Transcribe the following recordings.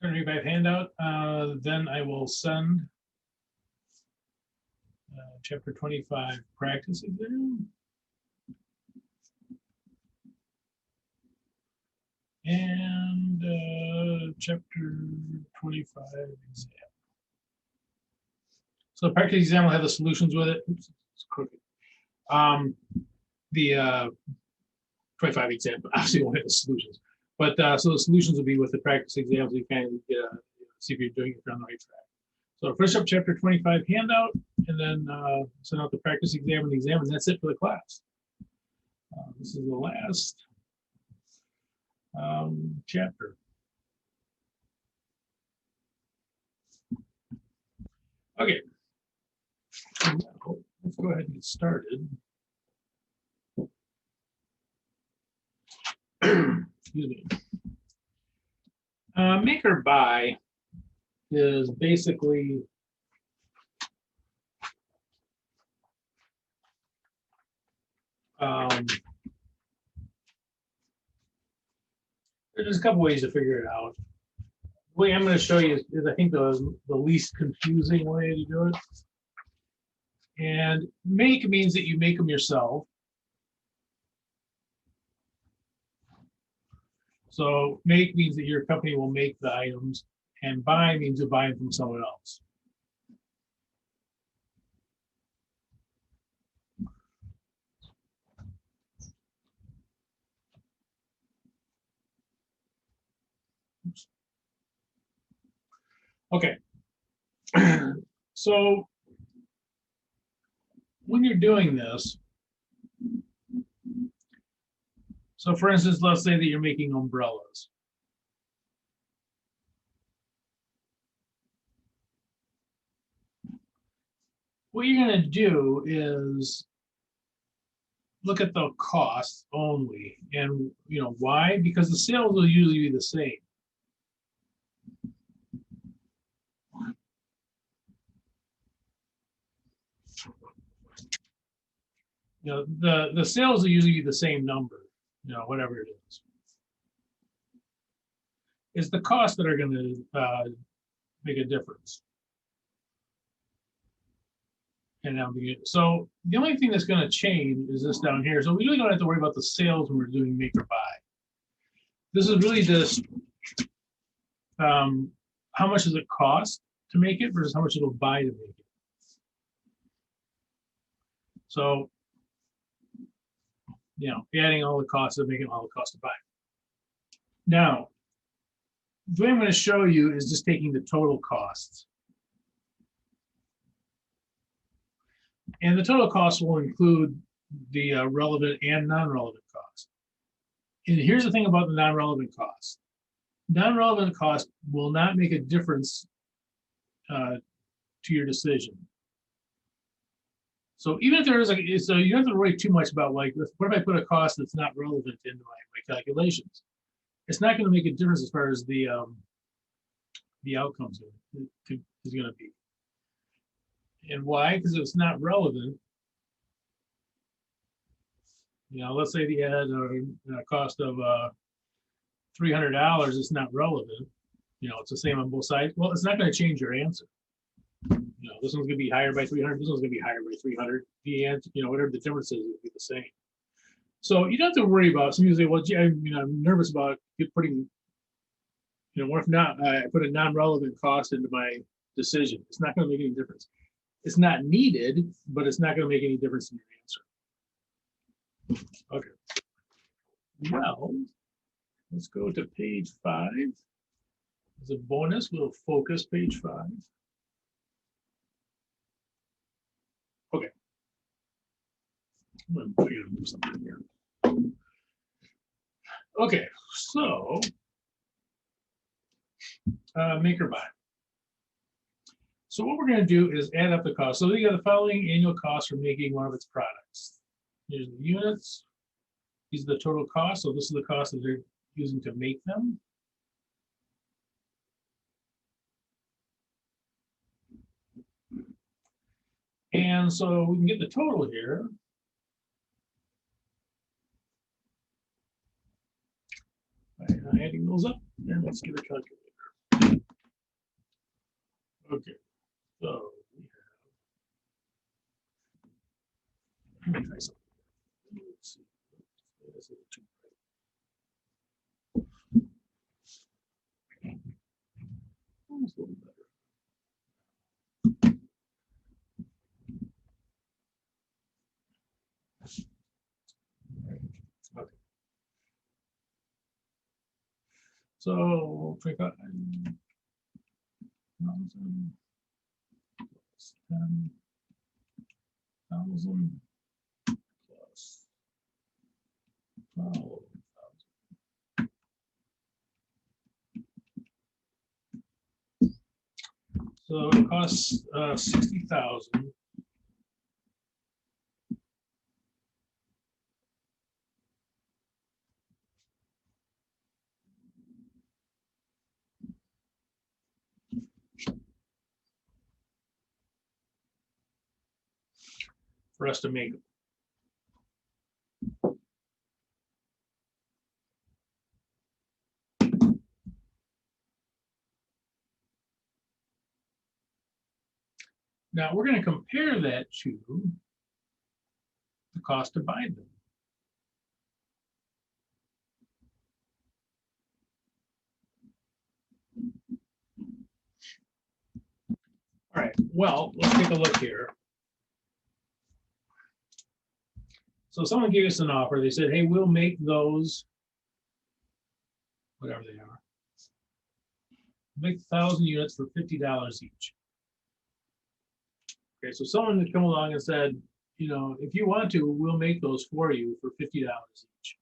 25 handout. Then I will send chapter 25 practice exam. And chapter 25 exam. So the practice exam will have the solutions with it. Oops, it's crooked. The 25 exam obviously won't have the solutions, but so the solutions will be with the practice exams. So you kind of get see if you're doing it on the right track. So first up, chapter 25 handout, and then send out the practice exam and the exam, and that's it for the class. This is the last chapter. Okay, let's go ahead and get started. Excuse me. Make or buy is basically there's a couple ways to figure it out. The way I'm going to show you is I think the least confusing way to do it. And make means that you make them yourself. So make means that your company will make the items, and buy means you buy them from someone else. Oops. Okay. So when you're doing this, so for instance, let's say that you're making umbrellas. What you're going to do is look at the cost only, and you know why? Because the sales will usually be the same. You know, the sales will usually be the same number, you know, whatever it is. It's the costs that are going to make a difference. And so the only thing that's going to change is this down here. So we really don't have to worry about the sales when we're doing make or buy. This is really just how much does it cost to make it versus how much it'll buy to make it. So, you know, adding all the costs and making all the costs to buy. Now, the way I'm going to show you is just taking the total costs. And the total cost will include the relevant and non-relevant costs. And here's the thing about the non-relevant costs. Non-relevant costs will not make a difference to your decision. So even if there is a, so you don't have to worry too much about like, what if I put a cost that's not relevant into my calculations? It's not going to make a difference as far as the outcomes is going to be. And why? Because it's not relevant. You know, let's say the ad a cost of $300 is not relevant. You know, it's the same on both sides. Well, it's not going to change your answer. You know, this one's going to be higher by 300. This one's going to be higher by 300. The answer, you know, whatever the difference is, will be the same. So you don't have to worry about. Some people say, "Well, gee, I'm nervous about putting, you know, what if not? I put a non-relevant cost into my decision. It's not going to make any difference. It's not needed, but it's not going to make any difference in your answer." Okay. Well, let's go to page 5. As a bonus, we'll focus page 5. Okay. I'm going to move something here. Okay, so make or buy. So what we're going to do is add up the cost. So we got the following annual costs for making one of its products. Here's the units. These are the total costs. So this is the cost that they're using to make them. And so we can get the total here. By adding those up, and let's get a calculator. Okay, so let me try something. Let's see. This is too bright. Almost a little better. Okay. So 25,000 plus 10,000 plus 12,000. So it costs 60,000. For us to make them. Now we're going to compare that to the cost to buy them. All right, well, let's take a look here. So someone gave us an offer. They said, hey, we'll make those, whatever they are, make 1,000 units for $50 each. Okay, so someone had come along and said, you know, if you want to, we'll make those for you for $50 each.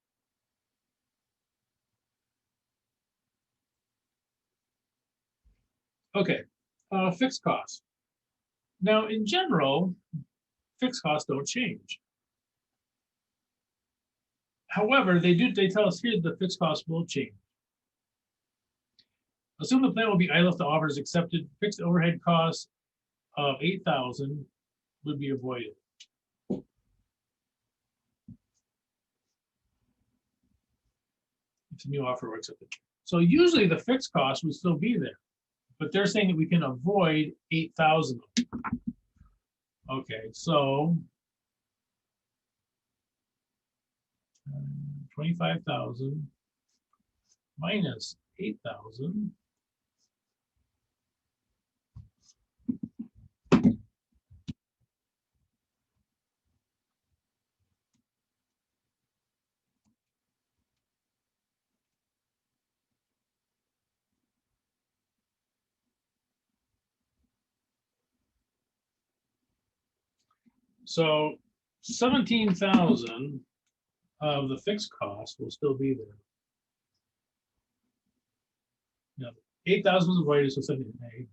Okay, fixed costs. Now, in general, fixed costs don't change. However, they tell us here that the fixed costs will change. Assume the plan will be idle if the offer is accepted. Fixed overhead costs of 8,000 would be avoided. If the new offer were accepted. So usually the fixed cost would still be there, but they're saying that we can avoid 8,000. Okay, so 25,000 minus 8,000. So 17,000 of the fixed cost will still be there. Now, 8,000 was avoided, so 17,000.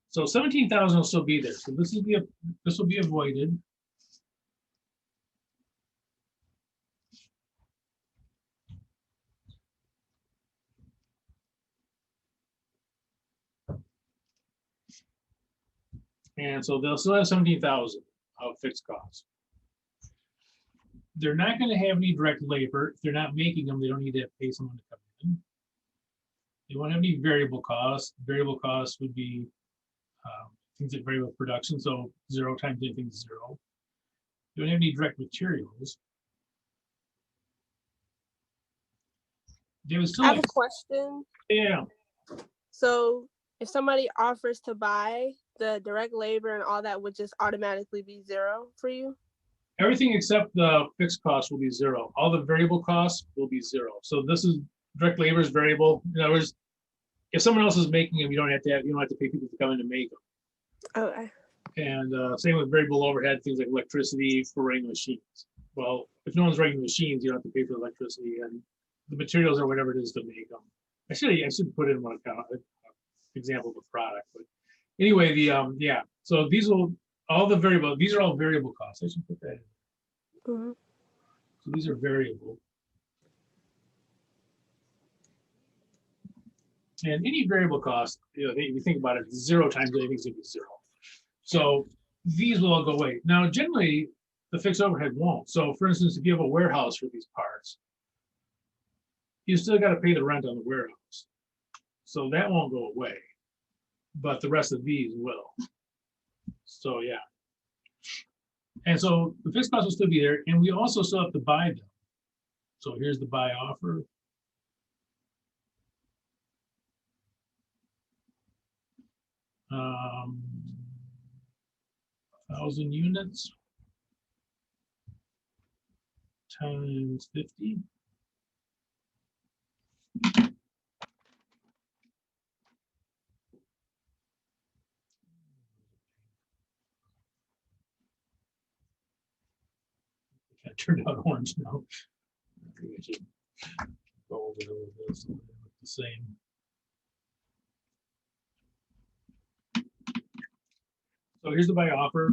So 17,000 will still be there. So this will be avoided. And so they'll still have 17,000 of fixed costs. They're not going to have any direct labor. If they're not making them, they don't need to pay someone to come in. They won't have any variable costs. Variable costs would be things that vary with production. So 0 times anything is 0. They don't have any direct materials. They would still I have a question. Yeah. So if somebody offers to buy, the direct labor and all that would just automatically be 0 for you? Everything except the fixed costs will be 0. All the variable costs will be 0. So this is direct labor is variable. In other words, if someone else is making them, you don't have to pay people to come in to make them. Okay. And same with variable overhead, things like electricity for running the machines. Well, if no one's running the machines, you don't have to pay for electricity and the materials or whatever it is to make them. I should put in one example of a product, but anyway, yeah. So these are all variable costs. I should put that in. Mm-hmm. So these are variable. And any variable cost, you know, if you think about it, 0 times anything is going to be 0. So these will all go away. Now, generally, the fixed overhead won't. So for instance, if you have a warehouse for these parts, you still got to pay the rent on the warehouse. So that won't go away, but the rest of these will. So yeah. And so the fixed cost will still be there, and we also still have to buy them. So here's the buy offer. Um, 1,000 units times 50. It turned out orange now. I think I should go over this. So they look the same. So here's the buy offer.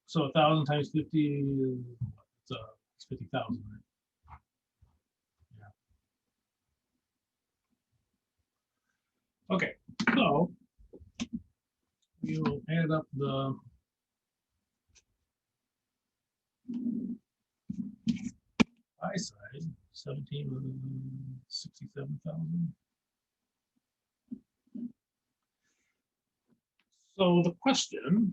So 1,000 times 50 it's 50,000, right? Yeah. Okay, so we will add up the buy side, 67,000. So the question,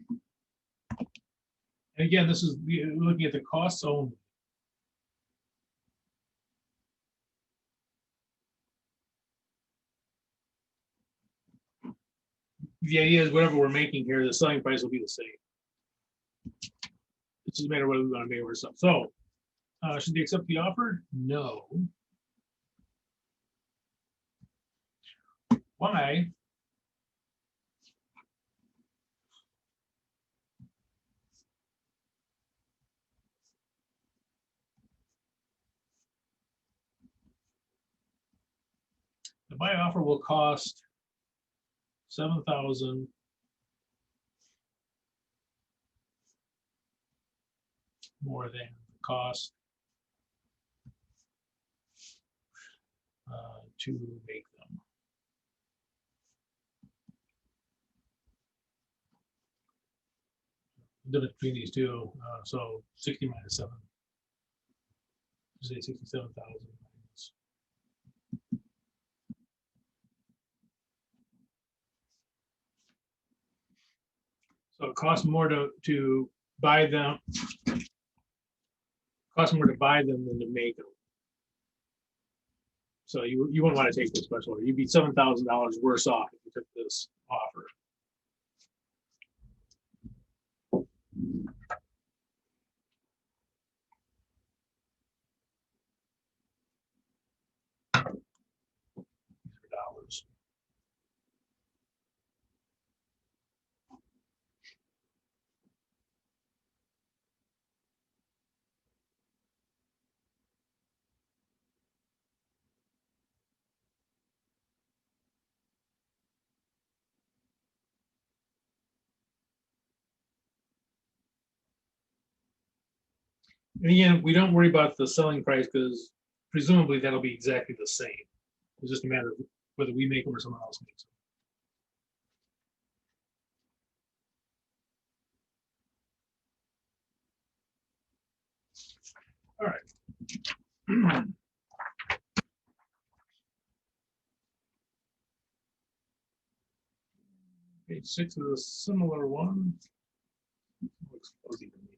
and again, this is looking at the costs only. The idea is whatever we're making here, the selling price will be the same. It doesn't matter whether we want to make or something. So should they accept the offer? No. Why? The buy offer will cost 7,000 more than the cost to make them. The difference between these two, so 60 minus 7. Say 67,000 minus. So it costs more to buy them. Costs more to buy them than to make them. So you wouldn't want to take this special order. You'd be $7,000 worse off if you took this offer. Dollars. And again, we don't worry about the selling price because presumably that'll be exactly the same. It's just a matter of whether we make them or someone else makes them. All right. Page 6 is a similar one. Looks fuzzy to me.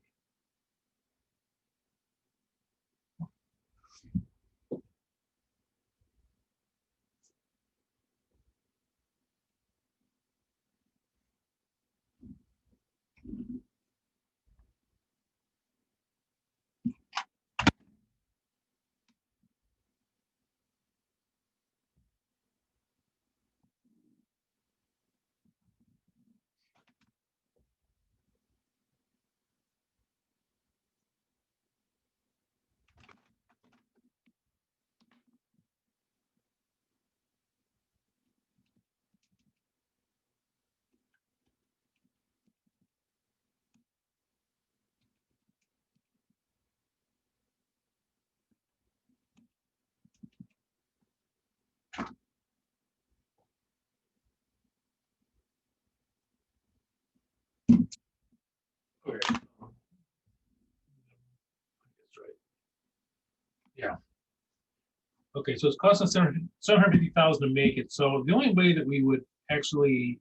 Okay, so it's costing 750,000 to make it. So the only way that we would actually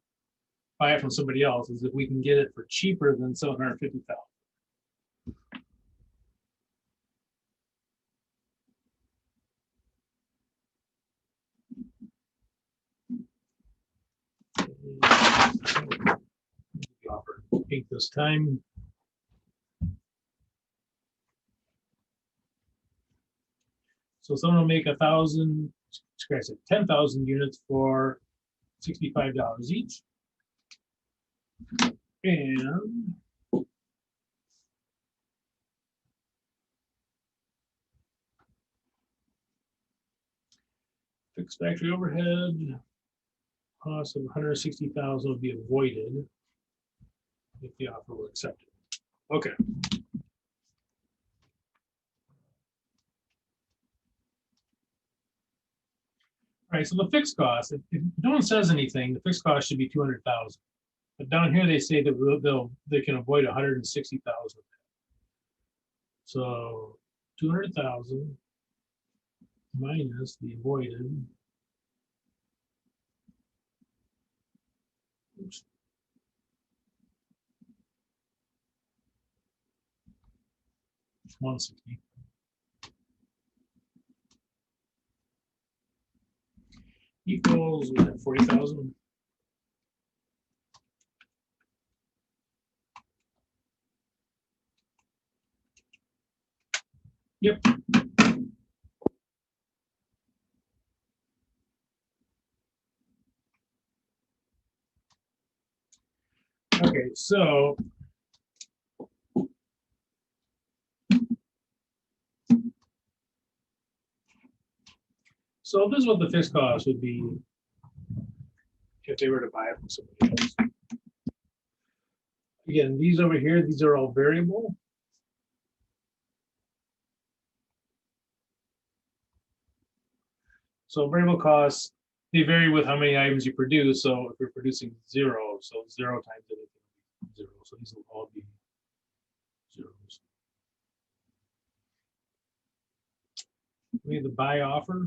buy it from somebody else is if we can get it for cheaper than 750,000. Offer 8 this time. So someone will make 1,000, scratch it, 10,000 units for $65 each. And fixed factory overhead cost of 160,000 would be avoided if the offer were accepted. Okay. All right, so the fixed cost, if no one says anything, the fixed cost should be 200,000. But down here they say that they can avoid 160,000. So 200,000 minus the avoided. Oops. It's 160. Equals 40,000. Yep. Okay, so this is what the fixed cost would be if they were to buy it from somebody else. Again, these over here, these are all variable. So variable costs, they vary with how many items you produce. So if you're producing 0, so 0 times anything, 0. So these will all be zeros. We have the buy offer.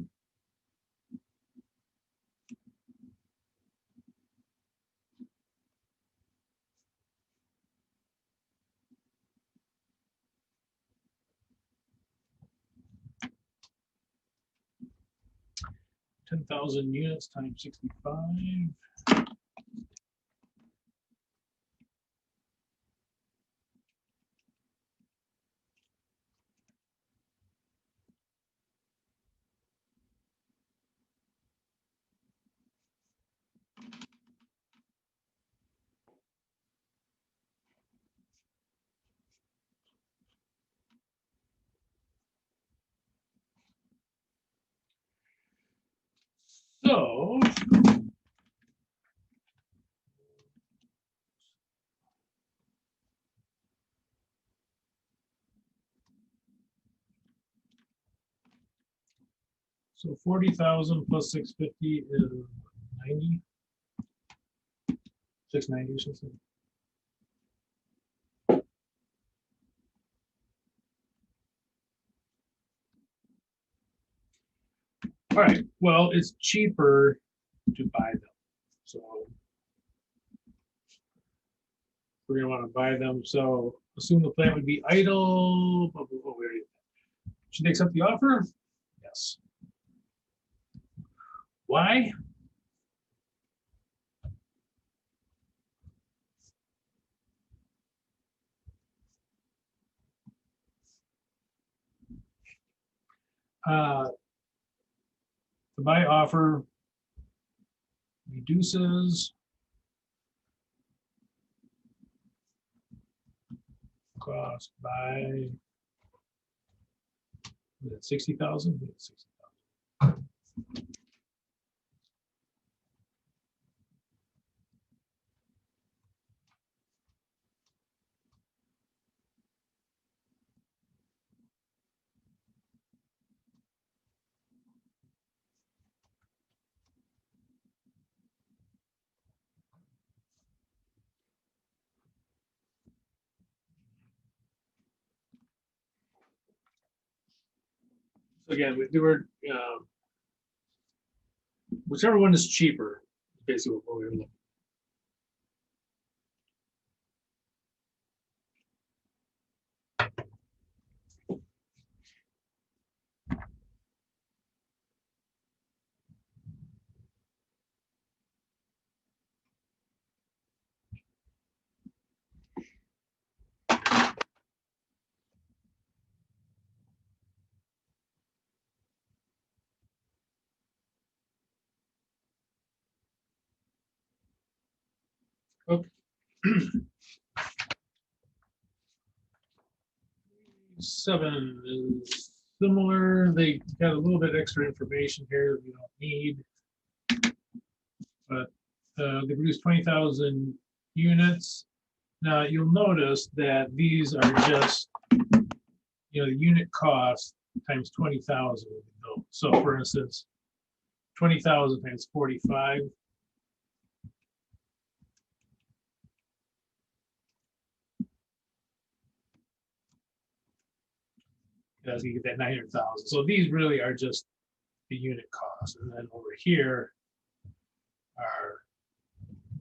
$10,000 units times 65. So So 40,000 plus 650 is 90. 690 or something. All right. Well, it's cheaper to buy them. So we're gonna want to buy them. So assume the plant would be idle. Blah, blah, blah, should they accept the offer? Yes. Why? The buy offer reduces cost by 60,000. 60,000. So again, we were whichever one is cheaper, basically what we're looking. Okay. 7 is similar. They got a little bit extra information here that we don't need. But they produce 20,000 units. Now you'll notice that these are just, the unit cost times 20,000. So for instance, 20,000 times 45. As you get that 900,000. So these really are just the unit cost. And then over here are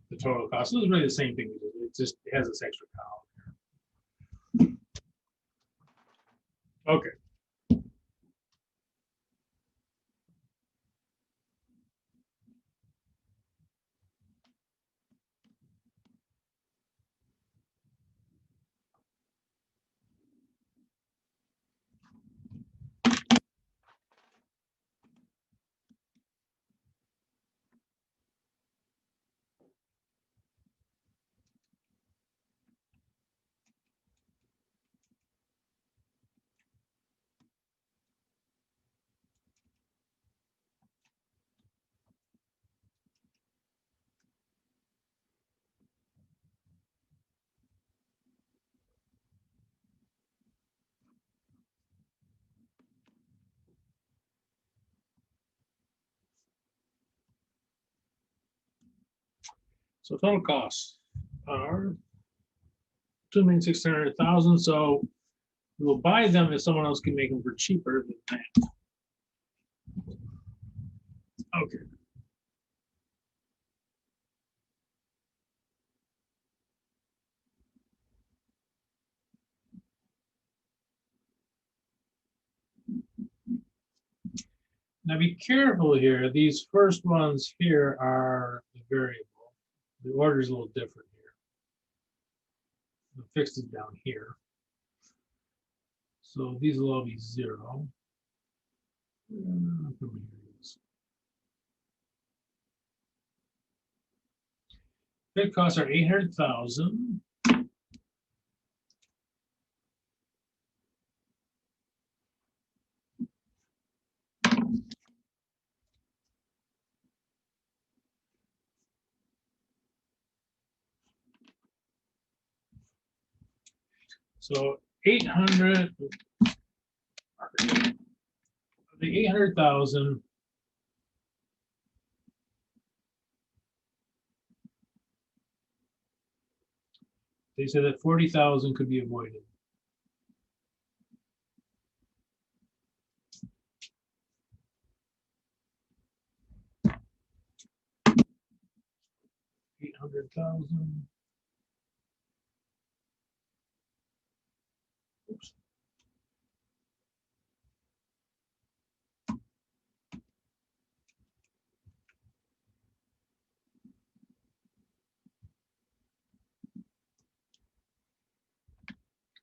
the total cost. So it's really the same thing. It just has this extra column here. Okay. So total costs are 2,600,000. So we'll buy them if someone else can make them for cheaper than that. Okay. Now be careful here. These first ones here are the variable. The order is a little different here. The fixed is down here. So these will all be 0. Fixed costs are 800,000. So 800, the 800,000, they said that 40,000 could be avoided. $800,000. Oops.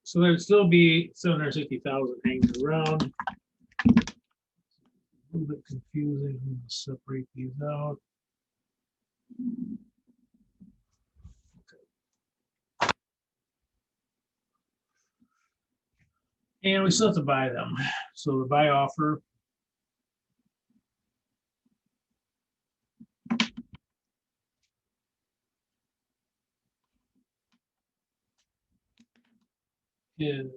So there'd still be 760,000 hanging around. A little bit confusing. I'm going to separate these out. Okay. And we still have to buy them. So the buy offer is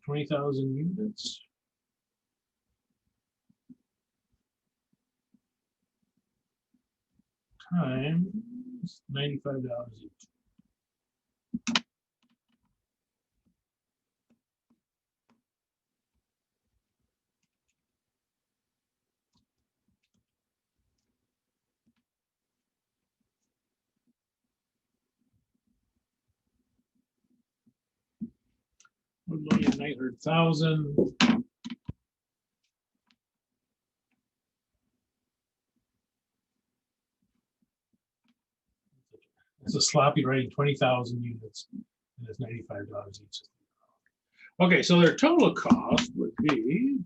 20,000 units. Times $95 each. 1,900,000. It's a sloppy writing, 20,000 units, and it's $95 each. Okay, so their total cost would be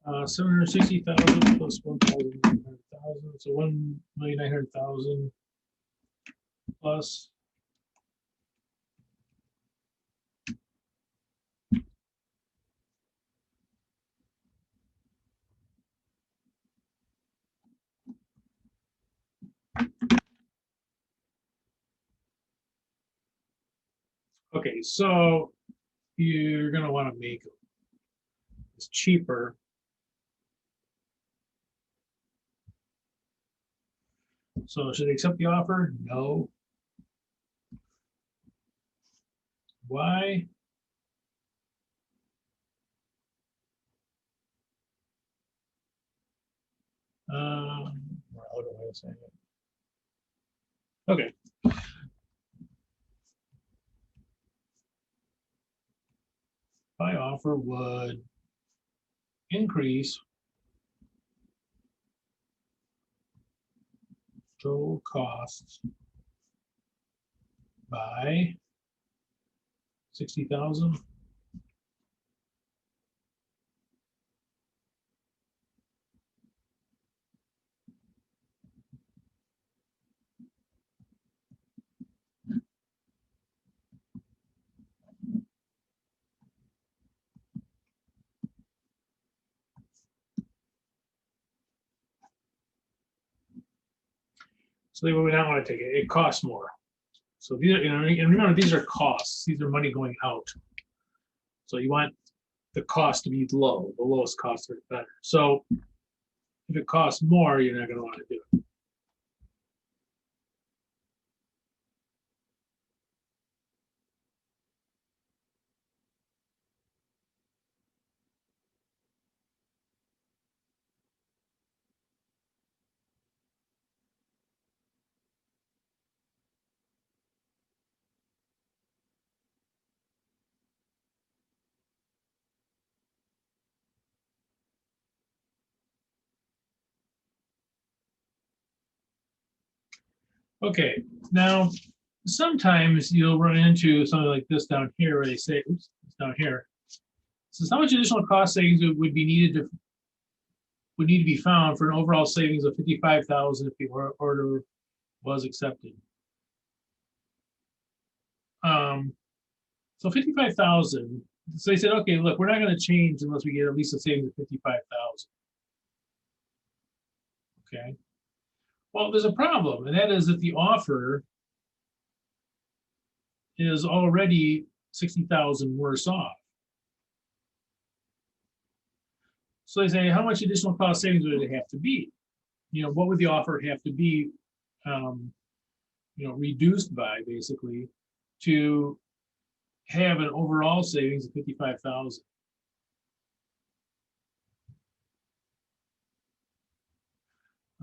$760,000 plus 1,900,000, so 1,900,000 plus. Okay, so you're going to want to make this cheaper. So should they accept the offer? No. Why? Hold on a second. Okay. My offer would increase total costs by 60,000. So they would not want to take it. It costs more. So these are, and remember, these are costs. These are money going out. So you want the cost to be low. The lowest cost are better. So if it costs more, you're not going to want to do it. Okay, now sometimes you'll run into something like this down here where they say, oops, it's down here. So how much additional cost savings would need to be found for an overall savings of 55,000 if the order was accepted? So 55,000. So they said, okay, look, we're not going to change unless we get at least a savings of 55,000. Okay. Well, there's a problem, and that is that the offer is already 60,000 worse off. So they say, how much additional cost savings would it have to be? What would the offer have to be, reduced by basically to have an overall savings of 55,000?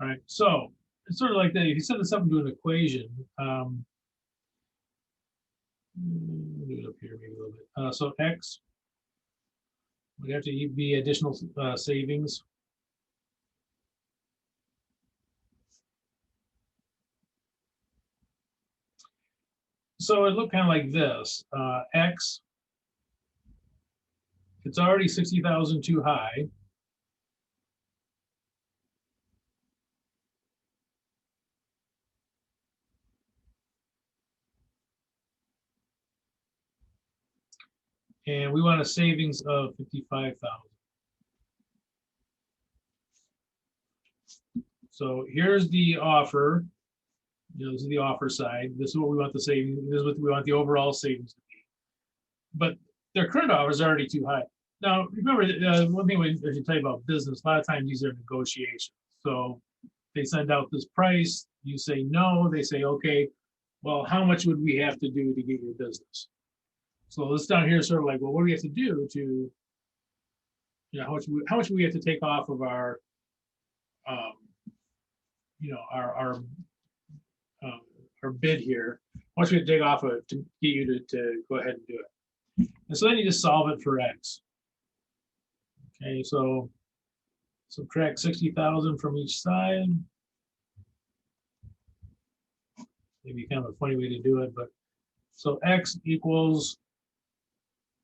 All right, so it's sort of like that. If you set this up into an equation, do it up here maybe a little bit. So X would have to be additional savings. So it looked kind of like this. X, it's already 60,000 too high. And we want a savings of 55,000. So here's the offer. This is the offer side. This is what we want the savings. This is what we want the overall savings to be. But their current offer is already too high. Now, remember, one thing I should tell you about business, a lot of times these are negotiations. So they send out this price, you say no, they say, okay, well, how much would we have to do to get your business? So this down here is sort of like, well, what do we have to do to how much we have to take off of our, our bid here. How much we have to take off of it to get you to go ahead and do it. And so then you just solve it for X. Okay, so subtract 60,000 from each side. Maybe kind of a funny way to do it, but so X equals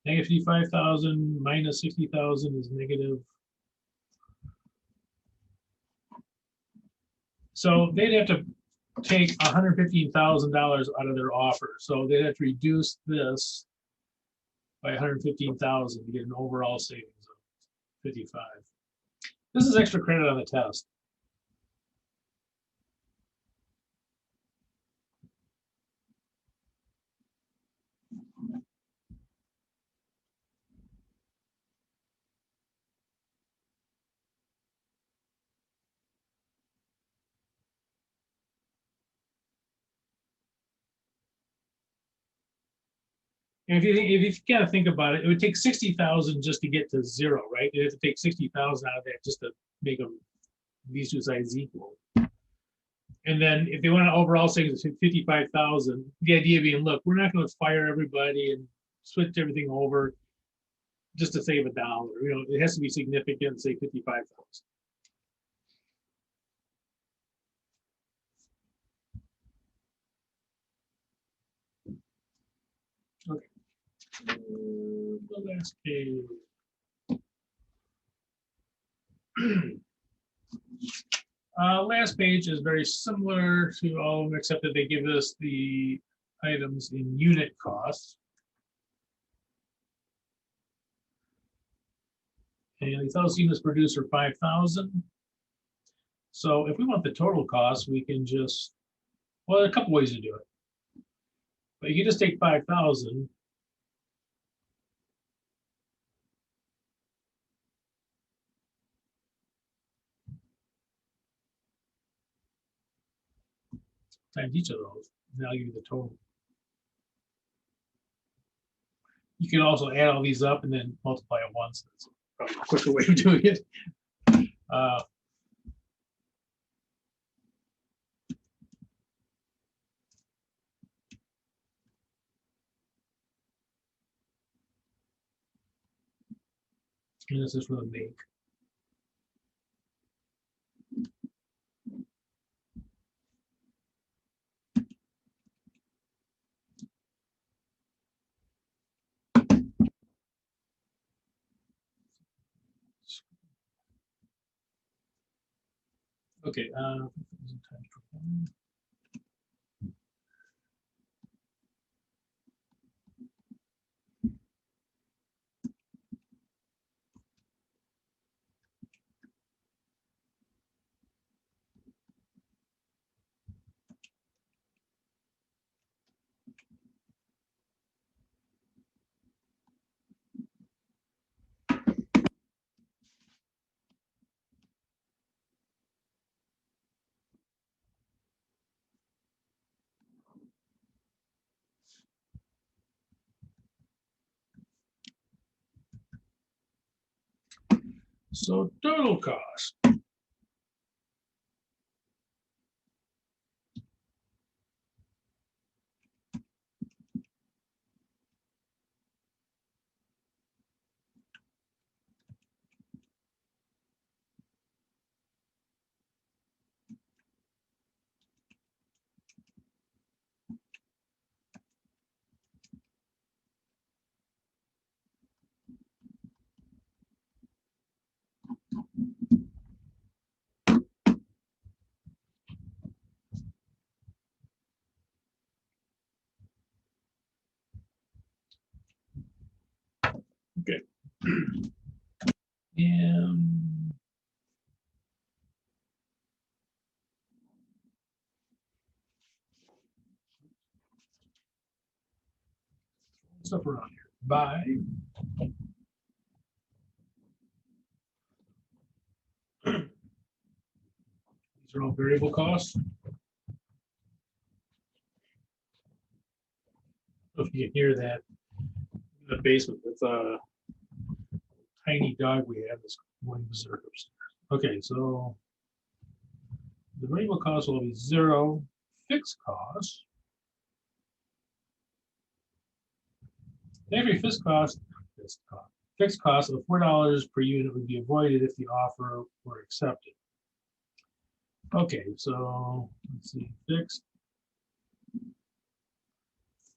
negative 55,000 minus 60,000 is negative. So they'd have to take $115,000 out of their offer. So they'd have to reduce this by 115,000 to get an overall savings of 55. This is extra credit on the test. And if you kind of think about it, it would take 60,000 just to get to zero, right? You'd have to take 60,000 out of that just to make them these two sides equal. And then if they want to overall say 55,000, the idea being, look, we're not going to fire everybody and switch everything over just to save $1. You know, it has to be significant, say 55,000. Okay. The last page. Last page is very similar to all of them, except that they give us the items in unit costs. And they tell us units produced are 5,000. So if we want the total cost, we can just, well, there are a couple ways to do it. But you can just take 5,000. Times each of those, and that'll give you the total. You can also add all these up and then multiply it once. That's probably a quicker way of doing it. And this is for the make. Okay. So total cost. Okay. And stuff around here. By these are all variable costs. If you can hear that in the basement, it's tiny dog we have is going berserk upstairs. Okay, so the variable cost will be 0. Fixed cost. Every fixed cost of $4 per unit would be avoided if the offer were accepted. Okay, so let's see, fixed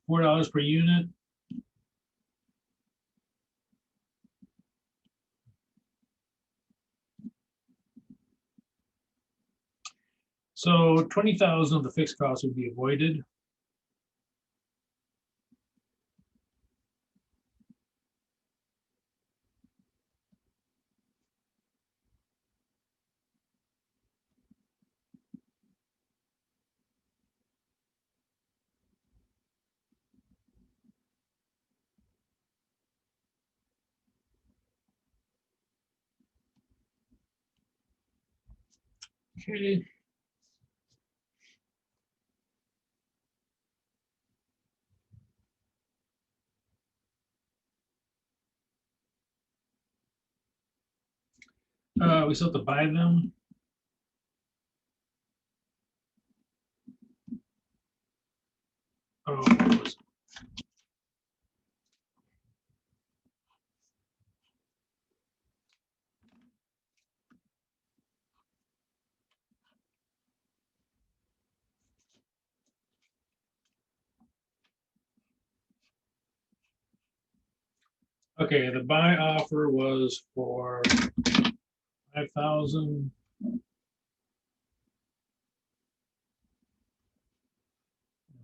$4 per unit. So 20,000 of the fixed cost would be avoided. Okay. We still have to buy them. Oh, okay, the buy offer was for 5,000.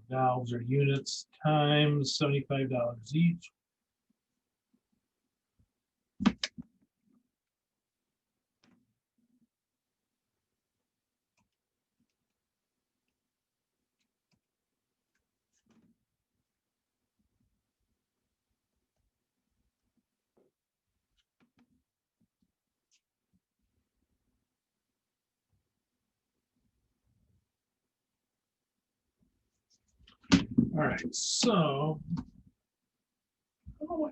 Valves or units times $75 each. All right, so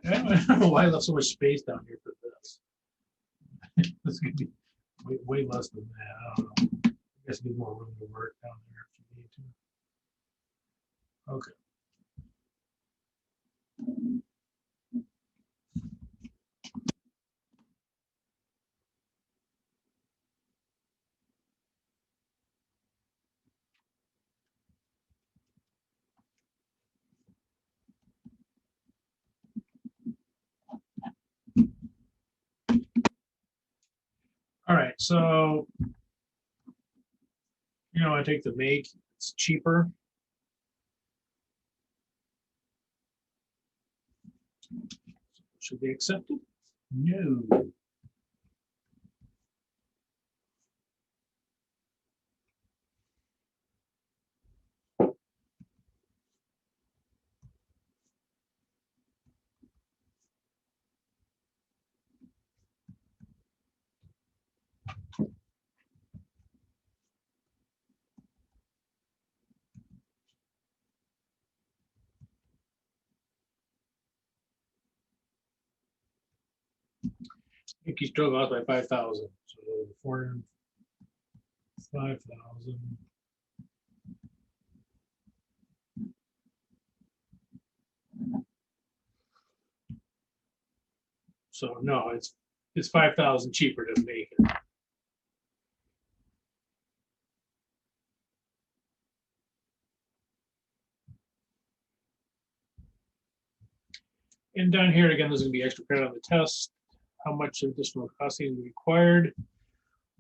I don't know why I left so much space down here for this. This could be way less than that. I don't know. I guess there's more room to work down there if you need to. Okay. All right, so I take the make, it's cheaper. Should be accepted? No. I think he's drove out by 5,000. So 405,000. So no, it's 5,000 cheaper to make it. And down here again, there's going to be extra credit on the test. How much additional costing is required?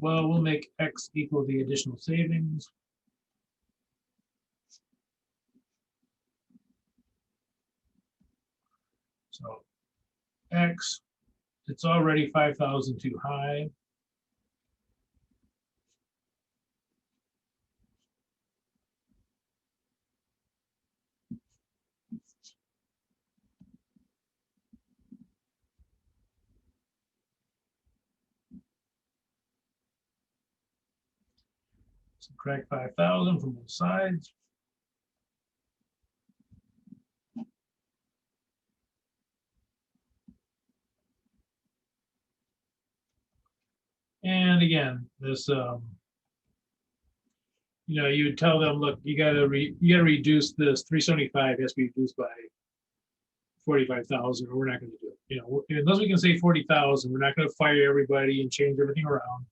Well, we'll make X equal the additional savings. So X, it's already 5,000 too high. Subtract 5,000 from both sides. And again, this, you know, you would tell them, look, you gotta reduce this 375 has to be reduced by 45,000, or we're not gonna do it. You know, unless we can say 40,000, we're not gonna fire everybody and change everything around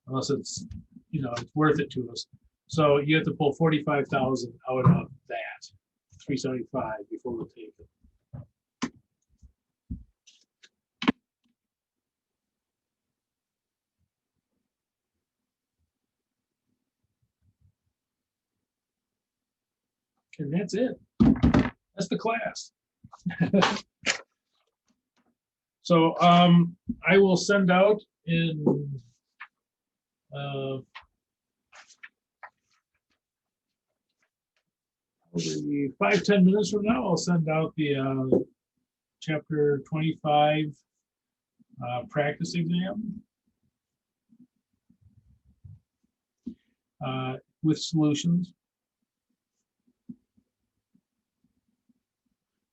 unless it's, you know, it's worth it to us. So you have to pull 45,000 out of that 375 before we'll take it. And that's it. That's the class. So I will send out in probably 5-10 minutes from now, I'll send out the chapter 25 practice exam with solutions.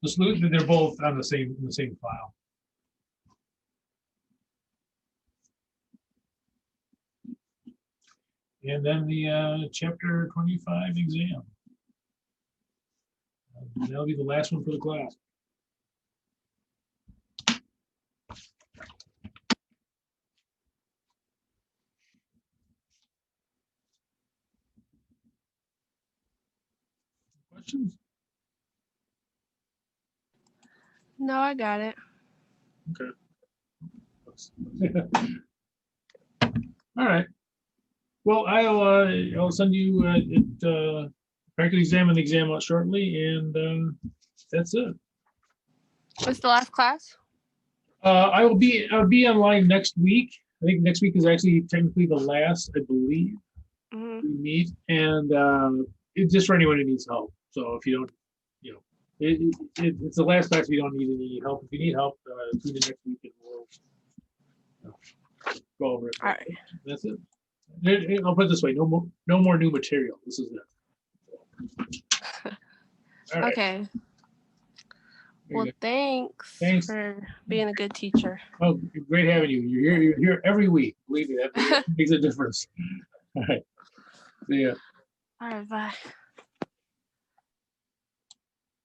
The solution, they're both on the same file. And then the chapter 25 exam. That'll be the last one for the class. Questions? No, I got it. Okay. All right. Well, I'll send you practice exam and exam out shortly, and that's it. What's the last class? I'll be online next week. I think next week is actually technically the last, I believe, we meet, and it's just for anyone who needs help. So if you don't, you know, it's the last class. If you don't need any help, if you need help, tune in next week and we'll go over it. All right. That's it. I'll put it this way: no more new material. This is it. All right. Okay. There you Well, go. thanks for being a good teacher. Oh, great having you. You're here every week. Believe me, that makes a difference. All right. See ya. All right, bye.